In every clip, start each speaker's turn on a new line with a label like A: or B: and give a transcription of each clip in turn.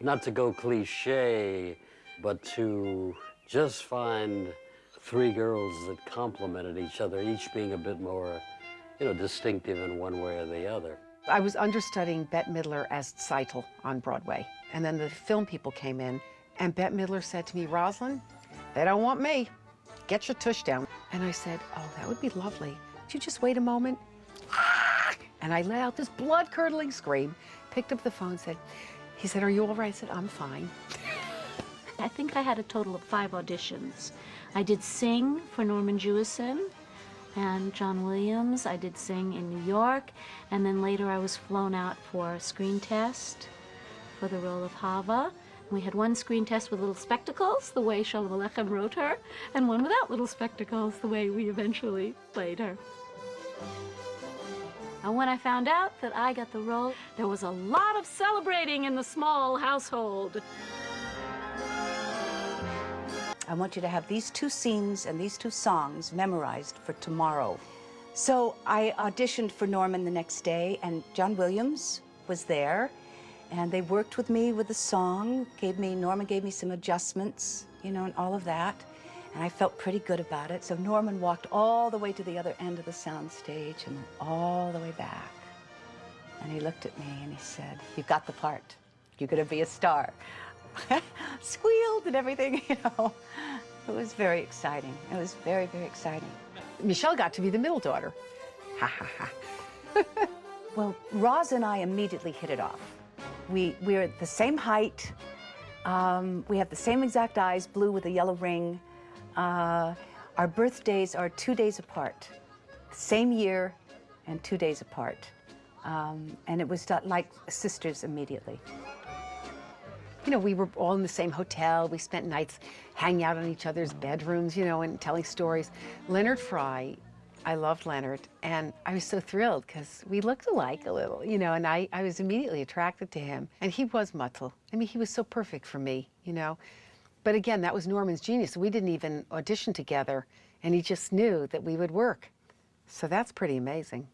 A: not to go cliche, but to just find three girls that complemented each other, each being a bit more, distinctive in one way or the other.
B: I was understudying Bette Midler as shtetl on Broadway, and then the film people came in, and Bette Midler said to me, "Rosalind, they don't want me. Get your tush down." And I said, "Oh, that would be lovely. Would you just wait a moment?" And I let out this blood-curdling scream, picked up the phone, he said, "Are you all right?" I said, "I'm fine."
C: I think I had a total of 5 auditions. I did sing for Norman Jewison and John Williams. I did sing in New York, and then later I was flown out for a screen test for the role of Hava. We had one screen test with little spectacles, the way Shalom Aleichem wrote her, and one without little spectacles, the way we eventually played her. And when I found out that I got the role, there was a lot of celebrating in the small household.
D: I want you to have these 2 scenes and these 2 songs memorized for tomorrow. So I auditioned for Norman the next day, and John Williams was there, and they worked with me with the song, Norman gave me some adjustments, and all of that, and I felt pretty good about it. So Norman walked all the way to the other end of the sound stage and then all the way back. And he looked at me and he said, "You've got the part. You're gonna be a star." Squealed and everything, It was very exciting. It was very, very exciting.
B: Michèle got to be the middle daughter. Ha, ha, ha.
D: Well, Roz and I immediately hit it off. We're the same height. We have the same exact eyes, blue with a yellow ring. Our birthdays are 2 days apart. Same year and 2 days apart. And it was like sisters immediately.
B: We were all in the same hotel. We spent nights hanging out in each other's bedrooms, and telling stories. Leonard Frey, I loved Leonard, and I was so thrilled because we looked alike a little, and I was immediately attracted to him. And he was Mutzel. I mean, he was so perfect for me, But again, that was Norman's genius. We didn't even audition together, and he just knew that we would work. So that's pretty amazing.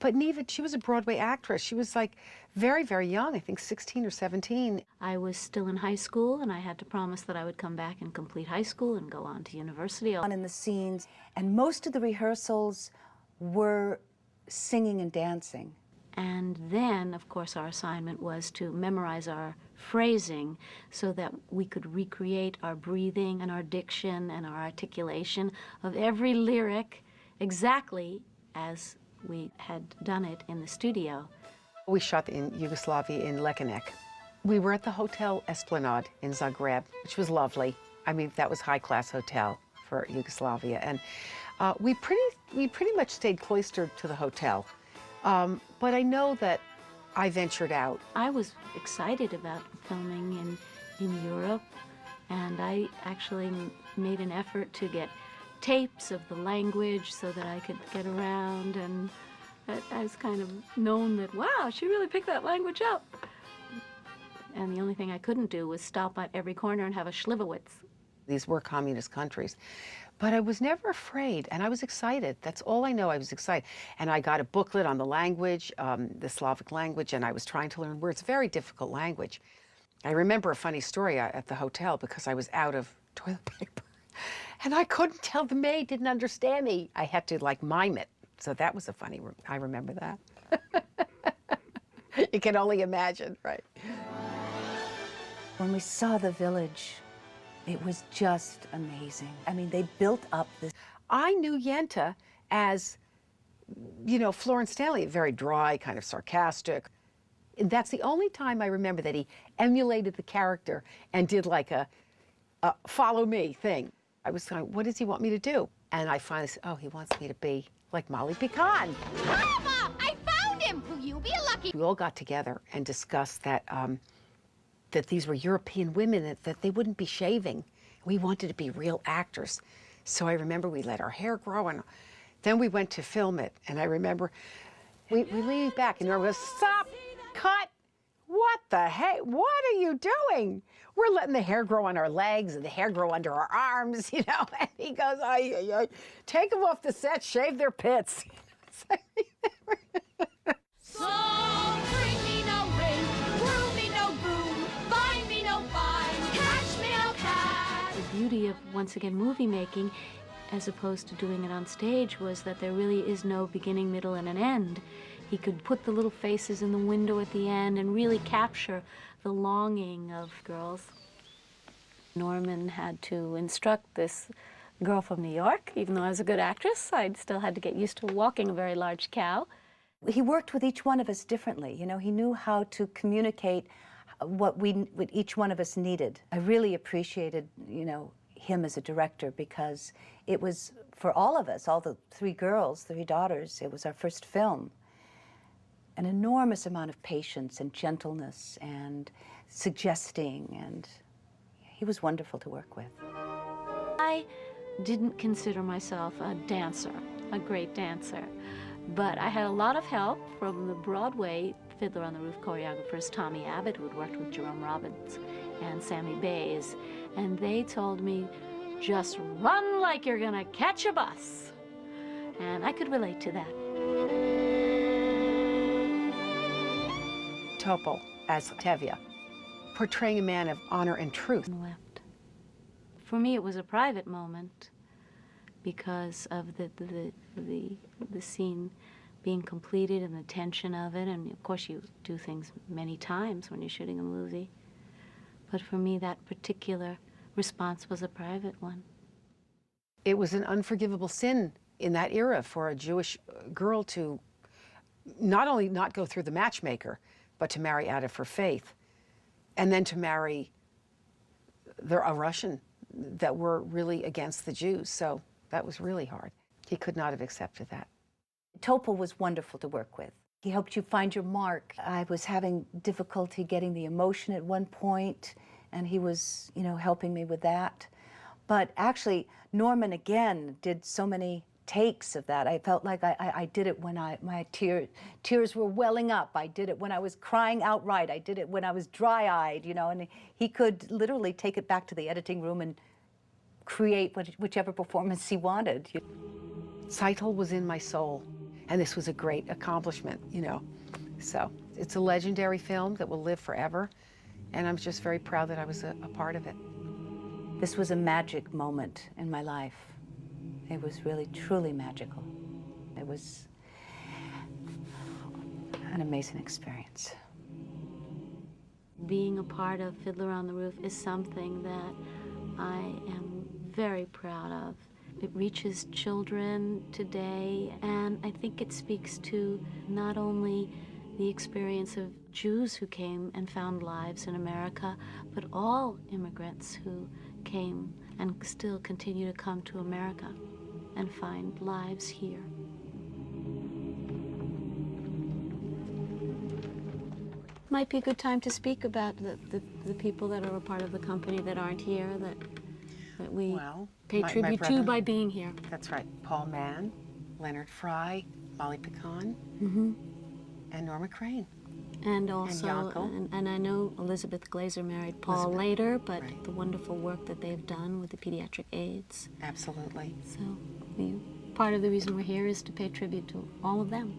B: But Neva, she was a Broadway actress. She was like very, very young, I think 16 or 17.
C: I was still in high school, and I had to promise that I would come back and complete high school and go on to university.
D: On in the scenes, and most of the rehearsals were singing and dancing.
C: And then, of course, our assignment was to memorize our phrasing so that we could recreate our breathing and our diction and our articulation of every lyric exactly as we had done it in the studio.
B: We shot in Yugoslavia in Lekenik. We were at the Hotel Esplanade in Zagreb, which was lovely. I mean, that was high-class hotel for Yugoslavia. And we pretty much stayed cloistered to the hotel. But I know that I ventured out.
C: I was excited about filming in Europe, and I actually made an effort to get tapes of the language so that I could get around, and I was kind of known that, wow, she really picked that language up. And the only thing I couldn't do was stop at every corner and have a Schlivowitz.
B: These were communist countries. But I was never afraid, and I was excited. That's all I know, I was excited. And I got a booklet on the language, the Slavic language, and I was trying to learn words. Very difficult language. I remember a funny story at the hotel because I was out of toilet paper. And I couldn't tell the maid didn't understand me. I had to like mime it. So that was a funny, I remember that. You can only imagine, right?
D: When we saw the village, it was just amazing. I mean, they built up this.
B: I knew Yenta as, Florence Stanley, very dry, kind of sarcastic. And that's the only time I remember that he emulated the character and did like a follow me thing. I was going, what does he want me to do? And I finally said, oh, he wants me to be like Molly Picon.
E: Mama, I found him! Will you be lucky?
B: We all got together and discussed that that these were European women, that they wouldn't be shaving. We wanted to be real actors. So I remember we let our hair grow, and then we went to film it. And I remember we leaned back, and Norma goes, stop, cut. What the heck? What are you doing? We're letting the hair grow on our legs and the hair grow under our arms, And he goes, take them off the set, shave their pits.
E: So bring me no ring, brew me no broom, find me
C: once again, movie making, as opposed to doing it on stage, was that there really is no beginning, middle, and an end. He could put the little faces in the window at the end and really capture the longing of girls. Norman had to instruct this girl from New York. Even though I was a good actress, I still had to get used to walking a very large cow.
D: He worked with each one of us differently. You know, he knew how to communicate what each one of us needed. I really appreciated, you know, him as a director, because it was, for all of us, all the three girls, three daughters, it was our first film. An enormous amount of patience and gentleness and suggesting, and he was wonderful to work with.
C: I didn't consider myself a dancer, a great dancer, but I had a lot of help from the Broadway Fiddler on the Roof choreographers, Tommy Abbott, who had worked with Jerome Robbins, and Sammy Bays, and they told me, just run like you're gonna catch a bus. And I could relate to that.
B: Topol as Tevye, portraying a man of honor and truth.
C: Left. For me, it was a private moment because of the scene being completed and the tension of it, and of course you do things many times when you're shooting a movie. But for me, that particular response was a private one.
B: It was an unforgivable sin in that era for a Jewish girl to not only not go through the matchmaker, but to marry out of her faith, and then to marry a Russian that were really against the Jews. So that was really hard. He could not have accepted that.
D: Topol was wonderful to work with. He helped you find your mark. I was having difficulty getting the emotion at one point, and he was, you know, helping me with that. But actually, Norman again did so many takes of that. I felt like I did it when my tears were welling up. I did it when I was crying outright. I did it when I was dry-eyed, you know, and he could literally take it back to the editing room and create whichever performance he wanted.
B: Shtetl was in my soul, and this was a great accomplishment, you know. So it's a legendary film that will live forever, and I'm just very proud that I was a part of it.
D: This was a magic moment in my life. It was really, truly magical. It was an amazing experience.
C: Being a part of Fiddler on the Roof is something that I am very proud of. It reaches children today, and I think it speaks to not only the experience of Jews who came and found lives in America, but all immigrants who came and still continue to come to America and find lives here. Might be a good time to speak about the people that are a part of the company that aren't here, that we pay tribute to by being here.
B: That's right. Paul Mann, Leonard Frey, Picon, and Norma Crane.
C: And also, and I know Elizabeth Glaser married Paul later, but the wonderful work that they've done with the pediatric aids.
B: Absolutely.
C: So part of the reason we're here is to pay tribute to all of them.